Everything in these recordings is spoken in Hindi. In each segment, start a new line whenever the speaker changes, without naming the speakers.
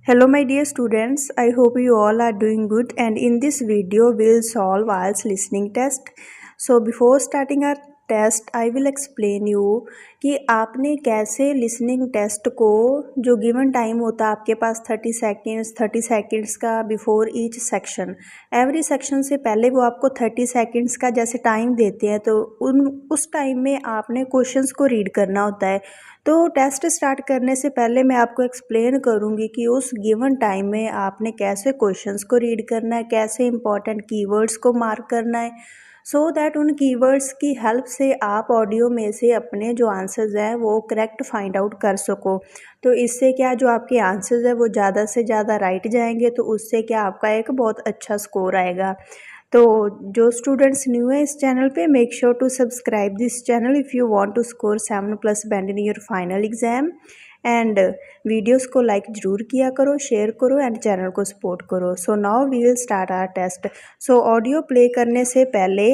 Hello my dear students, I hope you all are doing good and in this video we'll solve IELTS listening test. So before starting our test I will explain you कि आपने कैसे listening test को जो given time होता है आपके पास 30 seconds का before each section, every section से पहले वो आपको 30 seconds का जैसे time देते हैं तो उस टाइम में आपने क्वेश्चंस को रीड करना होता है। तो टेस्ट स्टार्ट करने से पहले मैं आपको एक्सप्लेन करूंगी कि उस गिवन टाइम में आपने कैसे क्वेश्चंस को रीड करना है, कैसे इंपॉर्टेंट कीवर्ड्स को मार्क करना है, सो दैट उन कीवर्ड्स की हेल्प से आप ऑडियो में से अपने जो आंसर्स हैं वो करेक्ट फाइंड आउट कर सको। तो इससे क्या जो आपके आंसर्स हैं वो ज़्यादा से ज़्यादा राइट जाएंगे, तो उससे क्या आपका एक बहुत अच्छा स्कोर आएगा। तो जो स्टूडेंट्स न्यू है इस चैनल पे, make sure to subscribe this channel if you want to score 7+ band in your final exam. And videos को लाइक ज़रूर किया करो, शेयर करो एंड चैनल को सपोर्ट करो। So now we will start our test. So audio play करने से पहले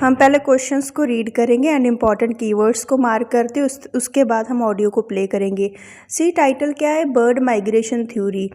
हम पहले क्वेश्चंस को रीड करेंगे एंड इम्पॉर्टेंट कीवर्ड्स को मार्क करते उसके बाद हम ऑडियो को प्ले करेंगे। सी टाइटल क्या है, बर्ड माइग्रेशन थ्योरी।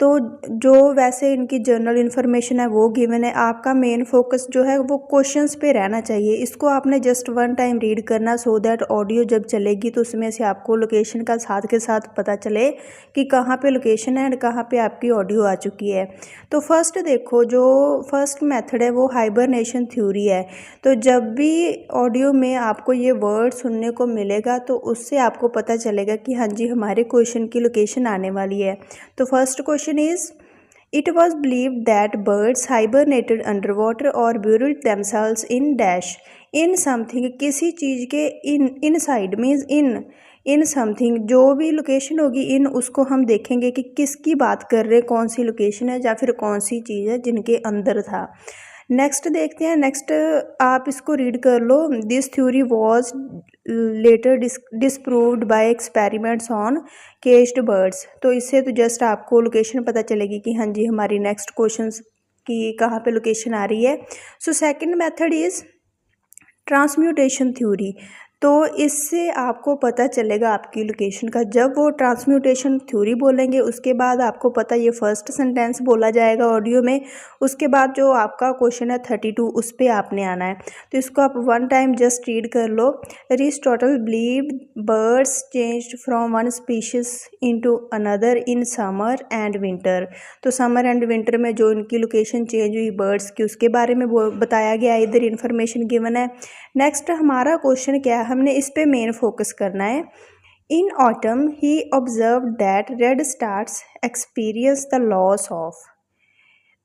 तो जो वैसे इनकी जनरल इन्फॉर्मेशन है वो गिवन है, आपका मेन फोकस जो है वो क्वेश्चंस पे रहना चाहिए। इसको आपने जस्ट वन टाइम रीड करना सो दैट ऑडियो जब चलेगी तो उसमें से आपको लोकेशन का साथ के साथ पता चले कि कहाँ पे लोकेशन है एंड कहाँ पे आपकी ऑडियो आ चुकी है। तो फर्स्ट देखो, जो फर्स्ट मेथड है वो हाइबरनेशन थ्योरी है। तो जब भी ऑडियो में आपको ये वर्ड सुनने को मिलेगा तो उससे आपको पता चलेगा कि हाँ जी हमारे क्वेश्चन की लोकेशन आने वाली है। तो first question is, it was believed that birds hibernated under water और buried themselves in dash in something. किसी चीज़ के inside means in something, जो भी लोकेशन होगी इन, उसको हम देखेंगे कि किसकी बात कर रहे हैं, कौन सी लोकेशन है या फिर कौन सी चीज़ है जिनके अंदर था। नेक्स्ट देखते हैं, नेक्स्ट आप इसको रीड कर लो। This theory was later disproved by experiments on caged birds. तो इससे तो जस्ट आपको लोकेशन पता चलेगी कि हाँ जी हमारी नेक्स्ट क्वेश्चन की कहाँ पे लोकेशन आ रही है। So second method is transmutation theory. तो इससे आपको पता चलेगा आपकी लोकेशन का। जब वो ट्रांसम्यूटेशन थ्योरी बोलेंगे उसके बाद आपको पता ये फर्स्ट सेंटेंस बोला जाएगा ऑडियो में, उसके बाद जो आपका क्वेश्चन है 32 उस पर आपने आना है। तो इसको आप वन टाइम जस्ट रीड कर लो। Aristotle believed birds changed from one species into another in summer and winter. तो समर एंड विंटर में जो इनकी लोकेशन चेंज हुई बर्ड्स की उसके बारे में वो बताया गया, इधर इन्फॉर्मेशन गिवन है। नेक्स्ट हमारा क्वेश्चन क्या है, हमने इस पे मेन फोकस करना है। In autumn he observe that red stars experience the loss of.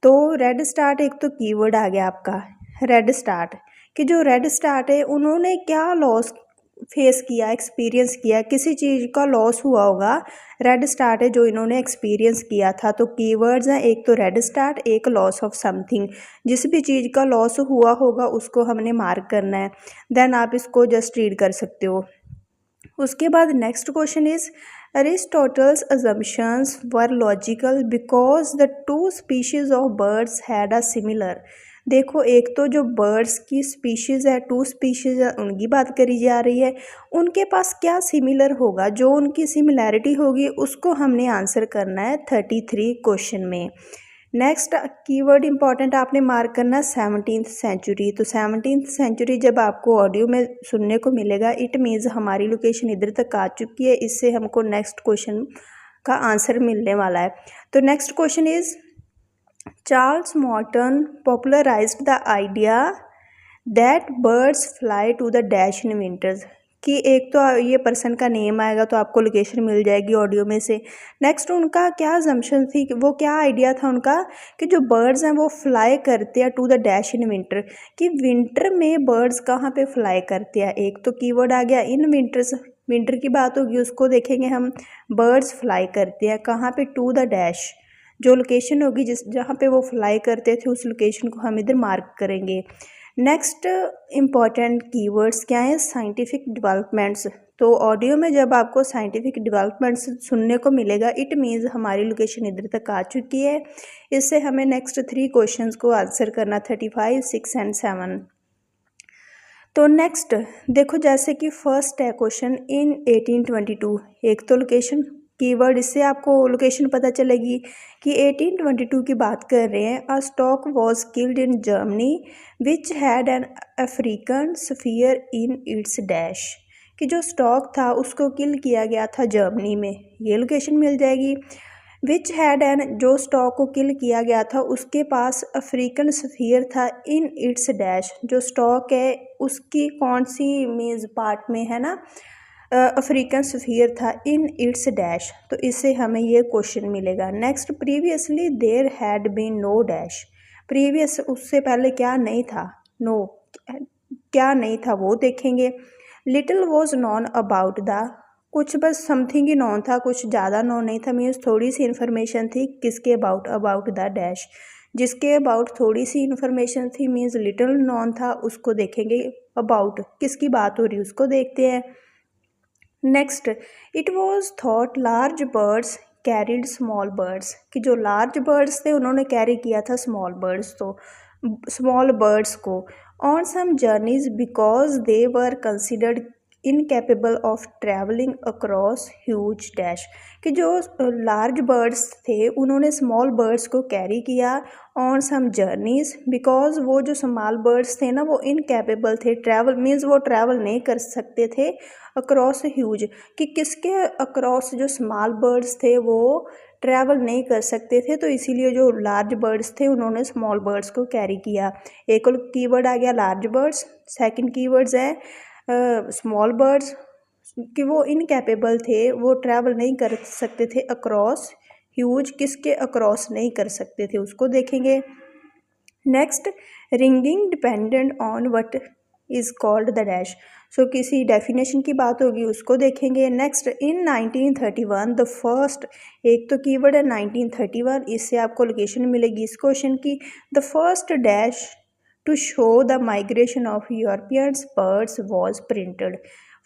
तो रेड स्टार्ट एक तो कीवर्ड आ गया आपका, रेड स्टार्ट, कि जो रेड स्टार्ट है उन्होंने क्या लॉस फेस किया, एक्सपीरियंस किया, किसी चीज़ का लॉस हुआ होगा। रेड स्टार्ट है जो इन्होंने एक्सपीरियंस किया था। तो कीवर्ड्स हैं, एक तो रेड स्टार्ट, एक लॉस ऑफ समथिंग। जिस भी चीज़ का लॉस हुआ होगा उसको हमने मार्क करना है। देन आप इसको जस्ट रीड कर सकते हो। उसके बाद next question is, Aristotle's assumptions were logical because the two species of birds had a similar. देखो, एक तो जो बर्ड्स की स्पीशीज़ है, टू स्पीशीज़ है, उनकी बात करी जा रही है। उनके पास क्या सिमिलर होगा, जो उनकी सिमिलैरिटी होगी उसको हमने आंसर करना है 33 क्वेश्चन में। नेक्स्ट कीवर्ड इंपॉर्टेंट आपने मार्क करना है 17th सेंचुरी। तो 17th सेंचुरी जब आपको ऑडियो में सुनने को मिलेगा इट मीन्स हमारी लोकेशन इधर तक आ चुकी है, इससे हमको नेक्स्ट क्वेश्चन का आंसर मिलने वाला है। तो next question is, Charles Morton popularized the idea that birds fly to the dash in winters. कि एक तो ये पर्सन का नेम आएगा तो आपको लोकेशन मिल जाएगी ऑडियो में से। नेक्स्ट उनका क्या अजम्पशन थी, वो क्या आइडिया था उनका कि जो बर्ड्स हैं वो फ्लाई करते हैं to the dash in winter, कि विंटर में बर्ड्स कहाँ पे फ्लाई करते हैं। एक तो कीवर्ड आ गया इन विंटर्स, विंटर की बात होगी, उसको देखेंगे हम। बर्ड्स फ्लाई करते हैं कहाँ पे, टू द डैश, जो लोकेशन होगी जहाँ पे वो फ्लाई करते थे उस लोकेशन को हम इधर मार्क करेंगे। नेक्स्ट इम्पॉर्टेंट कीवर्ड्स क्या हैं, साइंटिफिक डेवलपमेंट्स। तो ऑडियो में जब आपको साइंटिफिक डेवलपमेंट्स सुनने को मिलेगा इट मीन्स हमारी लोकेशन इधर तक आ चुकी है। इससे हमें नेक्स्ट 3 क्वेश्चंस को आंसर करना 35, 6 एंड 7। तो नेक्स्ट देखो, जैसे कि फर्स्ट है क्वेश्चन इन 1822, एक तो लोकेशन कीवर्ड, इससे आपको लोकेशन पता चलेगी कि 1822 की बात कर रहे हैं। A stock was killed in Germany which had an African sphere in its dash, कि जो स्टॉक था उसको किल किया गया था जर्मनी में, ये लोकेशन मिल जाएगी। विच हैड एन, जो स्टॉक को किल किया गया था उसके पास अफ्रीकन स्फीयर था इन इट्स डैश, जो स्टॉक है उसकी कौन सी मीन्स पार्ट में है ना, अफ्रीकन स्फीयर था इन इट्स डैश, तो इससे हमें ये क्वेश्चन मिलेगा। Next, previously there had been no dash, previous उससे पहले क्या नहीं था, नो क्या नहीं था वो देखेंगे। Little was non about the, कुछ बस समथिंग ही नॉन था, कुछ ज़्यादा नॉन नहीं था, मीन्स थोड़ी सी इन्फॉर्मेशन थी किसके अबाउट, अबाउट द डैश, जिसके अबाउट थोड़ी सी इन्फॉर्मेशन थी मीन्स लिटिल नॉन था, उसको देखेंगे। अबाउट किसकी बात हो रही है उसको देखते हैं। Next, it was thought large birds carried small birds, कि जो लार्ज बर्ड्स थे उन्होंने कैरी किया था स्मॉल बर्ड्स, तो स्मॉल बर्ड्स को on some journeys because they were considered incapable of travelling across huge dash, कि जो लार्ज बर्ड्स थे उन्होंने स्मॉल बर्ड्स को कैरी किया ऑन सम जर्नीज, बिकॉज वो जो स्मॉल बर्ड्स थे ना वो इनकेपेबल थे, ट्रैवल मीन्स वो ट्रैवल नहीं कर सकते थे अक्रॉस ह्यूज, कि किसके अक्रॉस, जो स्मॉल बर्ड्स थे वो ट्रैवल नहीं कर सकते थे, तो इसीलिए जो लार्ज बर्ड्स थे उन्होंने स्मॉल बर्ड्स को कैरी किया। एक और कीवर्ड आ गया लार्ज बर्ड्स, सेकंड कीवर्ड्स है स्मॉल बर्ड्स, कि वो इनकैपेबल थे, वो ट्रैवल नहीं कर सकते थे अक्रॉस ह्यूज, किसके अक्रॉस नहीं कर सकते थे उसको देखेंगे। Next, ringing dependent on what is called the dash, so किसी डेफिनेशन की बात होगी उसको देखेंगे। नेक्स्ट, इन 1931 द फर्स्ट, एक तो कीवर्ड है 1931, इससे आपको लोकेशन मिलेगी इस क्वेश्चन की। The first dash to show the migration of Europeans birds was printed,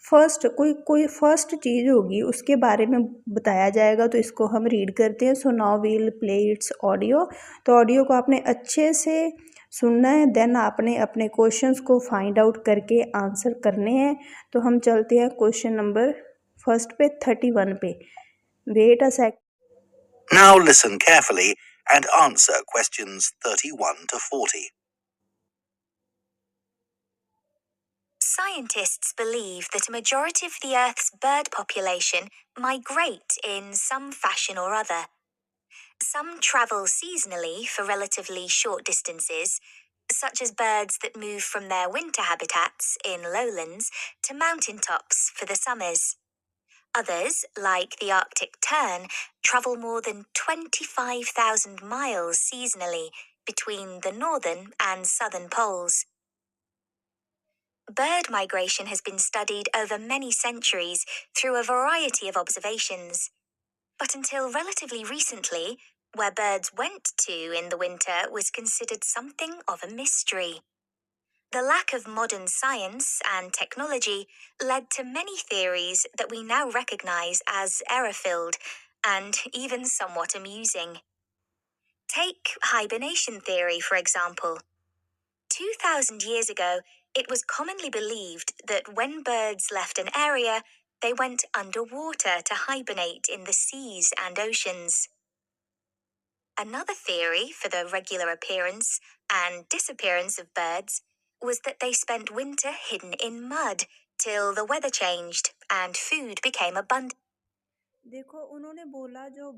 first कोई कोई फर्स्ट चीज़ होगी उसके बारे में बताया जाएगा, तो इसको हम रीड करते हैं। So now we'll play its audio, तो ऑडियो को आपने अच्छे से सुनना है, देन आपने अपने क्वेश्चंस को फाइंड आउट करके आंसर करने हैं। तो हम चलते हैं क्वेश्चन नंबर फर्स्ट पे 31 पे, wait a sec.
Now listen carefully and answer questions 31 to 40.
Scientists believe that a majority of the Earth's bird population migrate in some fashion or other. Some travel seasonally for relatively short distances, such as birds that move from their winter habitats in lowlands to mountaintops for the summers. Others, like the Arctic tern, travel more than 25,000 miles seasonally between the northern and southern poles. Bird migration has been studied over many centuries through a variety of observations. But until relatively recently, where birds went to in the winter was considered something of a mystery. The lack of modern science and technology led to many theories that we now recognize as error-filled and even somewhat amusing. Take hibernation theory, for example. 2,000 years ago, it was commonly believed that when birds left an area, they went underwater to hibernate in the seas and oceans. Another theory for the regular appearance and disappearance of birds was that they spent winter hidden in mud till the weather changed and food became abundant.
देखो उन्होंने बोला जो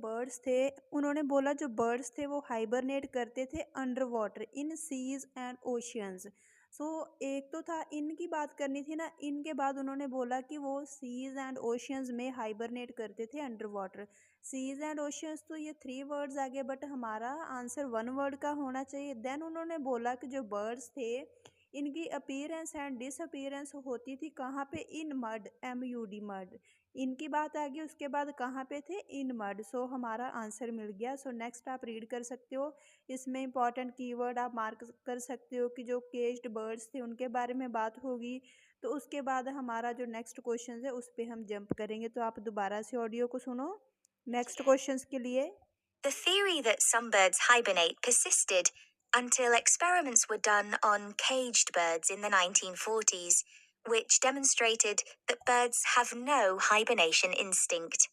बर्ड्स थे वो हाइबरनेट करते थे under water in seas and oceans. So एक तो था इनकी बात करनी थी ना, इनके बाद उन्होंने बोला कि वो सीज एंड ओशियंस में हाइबरनेट करते थे under water. Seas and oceans तो ये 3 वर्ड्स आ गए, बट हमारा आंसर 1 वर्ड का होना चाहिए। देन उन्होंने बोला कि जो बर्ड्स थे इनकी अपीयरेंस एंड डिसअपीयरेंस होती थी कहाँ पे, इन मड, MUD मड, इनकी बात आ गई। उसके बाद कहाँ पे थे, इन मड, सो हमारा आंसर मिल गया। सो नेक्स्ट आप रीड कर सकते हो, इसमें इंपॉर्टेंट कीवर्ड आप मार्क कर सकते हो कि जो केज्ड बर्ड्स थे उनके बारे में बात होगी। तो उसके बाद हमारा जो नेक्स्ट क्वेश्चन है उस पर हम जंप करेंगे, तो आप दोबारा से ऑडियो को सुनो नेक्स्ट क्वेश्चन के लिए।
The theory that some birds hibernate persisted until experiments were done on caged birds in the 1940s, which demonstrated that birds have no hibernation instinct.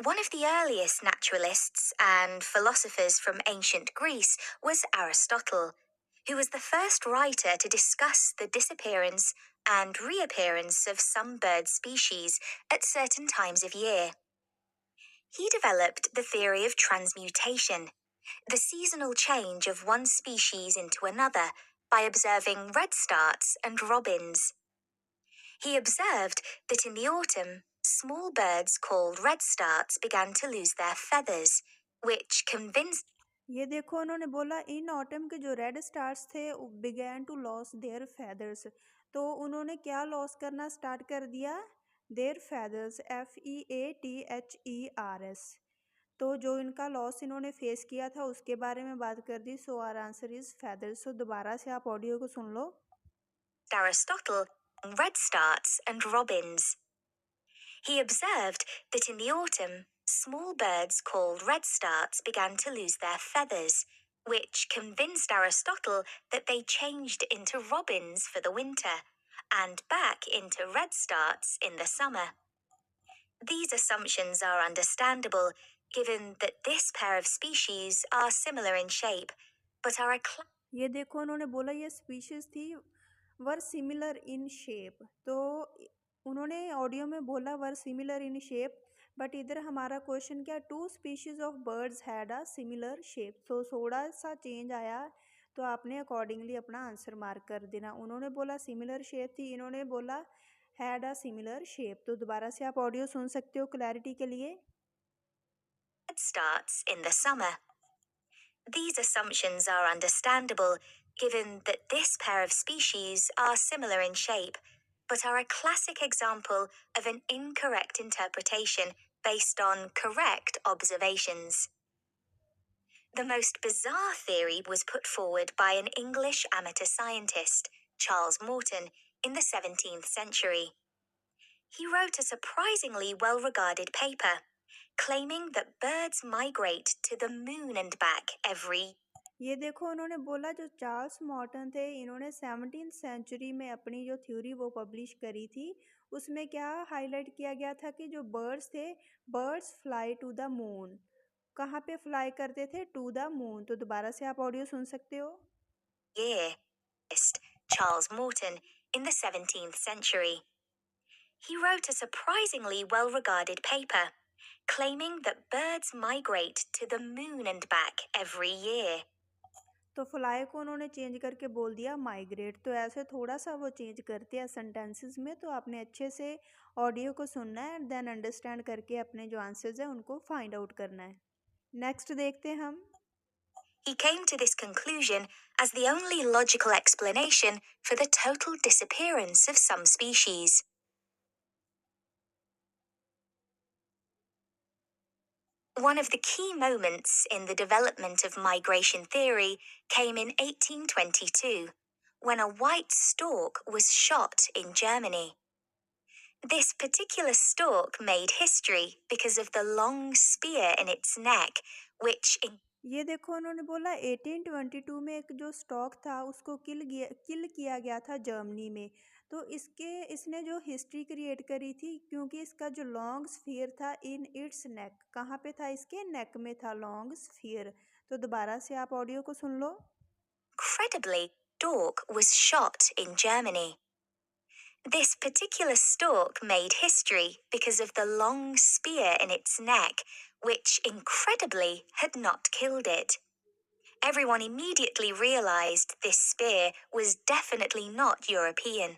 One of the earliest naturalists and philosophers from ancient Greece was Aristotle, who was the first writer to discuss the disappearance and reappearance of some bird species at certain times of year. He developed the theory of transmutation, the seasonal change of one species into another, by observing redstarts and robins. He observed that in the autumn, small birds called redstarts began to lose their feathers, which convinced
ये देखो उन्होंने बोला इन ऑटम के जो रेड स्टार्स थे began to lose their feathers. तो उन्होंने क्या लॉस करना स्टार्ट कर दिया? Their feathers, FEATHERS। तो जो इनका लॉस इन्होंने फेस किया था उसके बारे में बात कर दी। सो आर आंसर इज फेदर्स। सो दोबारा से आप ऑडियो को सुन लो।
Aristotle redstarts and robins. He observed that in the autumn, small birds called redstarts began to lose their feathers, which convinced Aristotle that they changed into robins for the winter and back into redstarts in the summer. These assumptions are understandable given that this pair of species are similar in shape, but are a
ये देखो उन्होंने बोला ये स्पीशीज थी वर सिमिलर इन शेप। तो उन्होंने ऑडियो में बोला were similar in shape, but इधर हमारा क्वेश्चन क्या, two species of birds had a similar shape. तो थोड़ा सा चेंज आया, तो आपने अकॉर्डिंगली अपना आंसर मार्क कर देना। उन्होंने बोला सिमिलर शेप थी, इन्होंने बोला हैड अ सिमिलर शेप। तो दोबारा से आप ऑडियो सुन सकते हो क्लैरिटी के लिए।
starts in the summer. These assumptions are understandable given that this pair of species are similar in shape, but are a classic example of an incorrect interpretation based on correct observations. The most bizarre theory was put forward by an English amateur scientist, Charles Morton, in the 17th century. He wrote a surprisingly well-regarded paper, claiming that birds migrate to the moon and back every
ये देखो उन्होंने बोला जो चार्ल्स मॉर्टन थे इन्होंने 17th सेंचुरी में अपनी जो थ्योरी वो पब्लिश करी थी। उसमें क्या हाईलाइट किया गया था कि जो बर्ड्स थे, birds fly to the moon. कहाँ पे फ्लाई करते थे? To the moon. तो दोबारा से आप ऑडियो सुन सकते हो।
year. Charles Morton in the 17th century. He wrote a surprisingly well-regarded paper, claiming that birds migrate to the moon and back every year.
तो फ्लाई को उन्होंने चेंज करके बोल दिया माइग्रेट। तो ऐसे थोड़ा सा वो चेंज करते हैं सेंटेंसेस में। तो आपने अच्छे से ऑडियो को सुनना है, देन अंडरस्टैंड करके अपने जो आंसर्स हैं उनको फाइंड आउट करना है। नेक्स्ट देखते हैं हम।
He came to this conclusion as the only logical explanation for the total disappearance of some species. One of the key moments in the development of migration theory came in 1822, when a white stork was shot in Germany. This particular stork made history because of the long spear in its neck, which
ये देखो उन्होंने बोला 1822 में एक जो स्टॉक था उसको किल किया गया था जर्मनी में। तो इसने जो हिस्ट्री क्रिएट करी थी क्योंकि इसका जो लॉन्ग स्फीयर था इन इट्स नेक। कहाँ पे था? इसके नेक में था लॉन्ग स्फीयर। तो दोबारा से आप ऑडियो को सुन लो।
incredibly, stork was shot in Germany. This particular stork made history because of the long spear in its neck, which incredibly had not killed it. Everyone immediately realized this spear was definitely not European.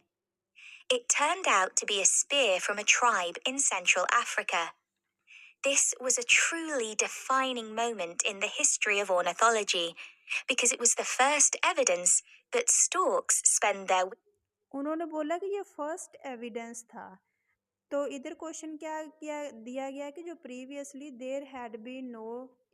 It turned out to be a spear from a tribe in Central Africa. This was a truly defining moment in the history of ornithology, because it was the first evidence that storks spend their
उन्होंने बोला कि ये फर्स्ट एविडेंस था। तो इधर क्वेश्चन क्या दिया गया कि जो previously there had been no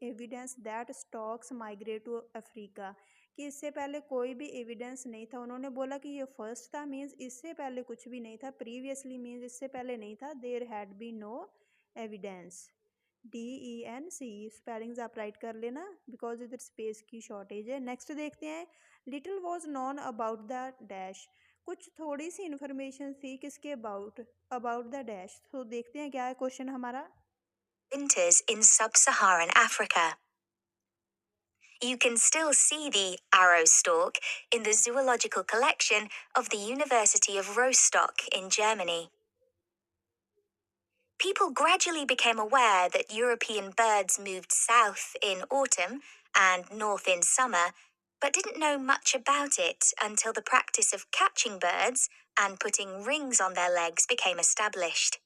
evidence that storks migrate to Africa, कि इससे पहले कोई भी एविडेंस नहीं था। उन्होंने बोला कि ये फर्स्ट था, मीन्स इससे पहले कुछ भी नहीं था। प्रीवियसली मीन्स इससे पहले नहीं था। There had been no evidence. DENC spellings आप राइट कर लेना बिकॉज इधर स्पेस की शॉर्टेज है। नेक्स्ट देखते हैं। Little was non about the dash. कुछ थोड़ी सी इन्फॉर्मेशन थी किसके अबाउट द डैश। तो देखते हैं क्या है क्वेश्चन हमारा।
winters in sub-Saharan Africa. You can still see the arrow stork in the zoological collection of the University of Rostock in Germany. People gradually became aware that European birds moved south in autumn and north in summer, but didn't know much about it until the practice of catching birds and putting rings on their legs became established.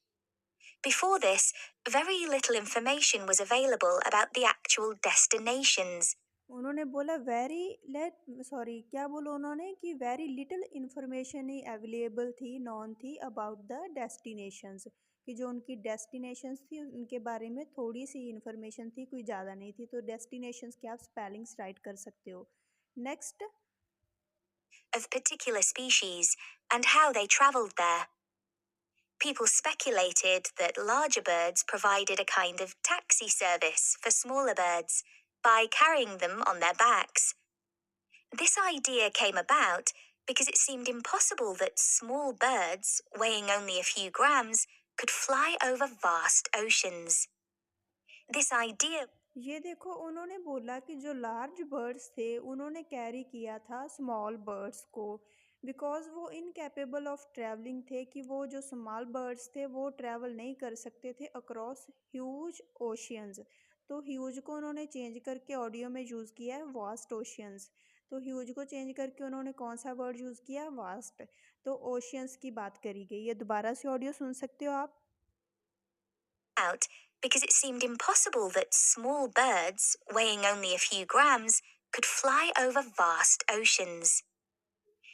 Before this, very little information was available about the actual destinations.
उन्होंने बोला क्या बोला उन्होंने कि वेरी लिटिल इन्फॉर्मेशन ही अवेलेबल थी नॉन थी अबाउट द डेस्टिनेशंस, कि जो उनकी डेस्टिनेशंस थी उनके बारे में थोड़ी सी इन्फॉर्मेशन थी, कोई ज़्यादा नहीं थी। तो डेस्टिनेशंस के आप स्पेलिंग्स राइट कर सकते हो। Next,
Of particular species and how they traveled there. People speculated that larger birds provided a kind of taxi service for smaller birds by carrying them on their backs. This idea came about because it seemed impossible that small birds, weighing only a few grams, could fly over vast oceans. This idea
ये देखो उन्होंने बोला कि जो लार्ज बर्ड्स थे उन्होंने कैरी किया था स्मॉल बर्ड्स को, बिकॉज़ वो इनकेपेबल ऑफ ट्रैवलिंग थे, कि वो जो स्मॉल बर्ड्स थे वो ट्रैवल नहीं कर सकते थे अक्रॉस ह्यूज ओशियंस। तो ह्यूज को उन्होंने चेंज करके ऑडियो में यूज़ किया है वास्ट ओशियंस। तो ह्यूज को चेंज करके उन्होंने कौन सा वर्ड यूज़ किया, वास्ट। तो ओशियंस की बात करी गई है। दोबारा से ऑडियो सुन सकते हो आप।
out because it seemed impossible that small birds, weighing only a few grams, could fly over vast oceans.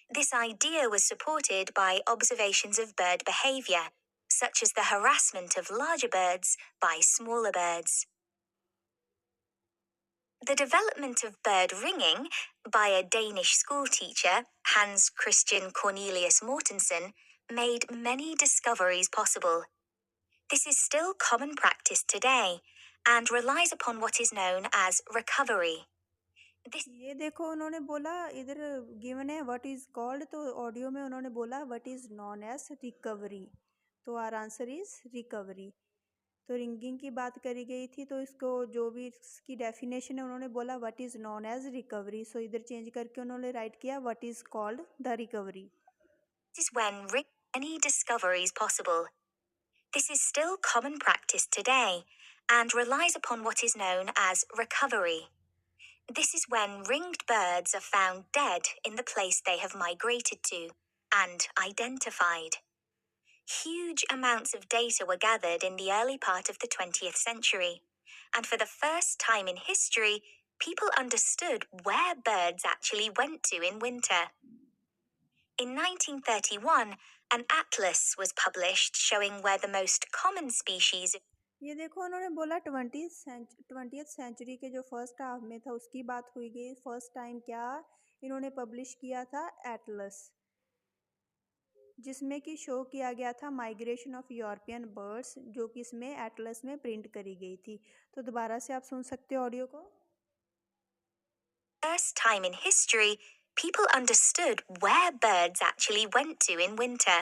This idea was supported by observations of bird behavior, such as the harassment of larger birds by smaller birds. The development of bird ringing by a Danish schoolteacher, Hans Christian Cornelius Mortensen, made many discoveries possible. This is still common practice today and relies upon what is known as recovery.
ये देखो उन्होंने बोला इधर गिवन है व्हाट इज़ कॉल्ड, तो ऑडियो में उन्होंने बोला what is known as recovery. तो आर आंसर इज़ रिकवरी। तो रिंगिंग की बात करी गई थी, तो इसको जो भी इसकी डेफिनेशन है उन्होंने बोला what is known as recovery. So इधर चेंज करके उन्होंने राइट किया what is called the recovery.
This is when any discoveries possible. This is still common practice today and relies upon what is known as recovery. This is when ringed birds are found dead in the place they have migrated to and identified. Huge amounts of data were gathered in the early part of the 20th century, and for the first time in history, people understood where birds actually went to in winter. In 1931, an atlas was published showing where the most common species
ये देखो उन्होंने बोला 20th सेंचुरी के जो फर्स्ट हाफ में था उसकी बात हुई गई। फर्स्ट टाइम क्या इन्होंने पब्लिश किया था, एटलस, जिसमें कि शो किया गया था माइग्रेशन ऑफ यूरोपियन बर्ड्स, जो कि इसमें एटलस में प्रिंट करी गई थी। तो दोबारा से आप सुन सकते हो ऑडियो को।
first time in history, people understood where birds actually went to in winter.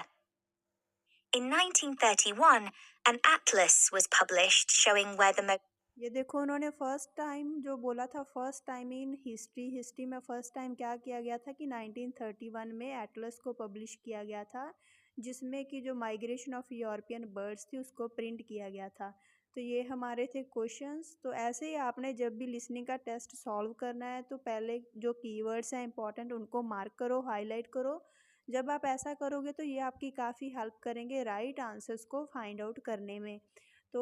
In 1931, an atlas was published showing where the
ये देखो उन्होंने फर्स्ट टाइम जो बोला था, फर्स्ट टाइम इन हिस्ट्री में फर्स्ट टाइम क्या किया गया था कि 1931 में एटलस को पब्लिश किया गया था, जिसमें कि जो माइग्रेशन ऑफ यूरोपियन बर्ड्स थी उसको प्रिंट किया गया था। तो ये हमारे थे क्वेश्चंस। तो ऐसे ही आपने जब भी लिसनिंग का टेस्ट सॉल्व करना है तो पहले जो कीवर्ड्स हैं इंपॉर्टेंट उनको मार्क करो, हाईलाइट करो। जब आप ऐसा करोगे तो ये आपकी काफ़ी हेल्प करेंगे राइट आंसर्स को फाइंड आउट करने में। तो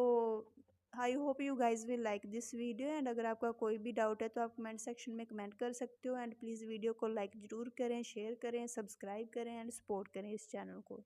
I hope you guys will like this video, and अगर आपका कोई भी डाउट है तो आप कमेंट सेक्शन में कमेंट कर सकते हो। एंड प्लीज़ वीडियो को लाइक ज़रूर करें, शेयर करें, सब्सक्राइब करें एंड सपोर्ट करें इस चैनल को।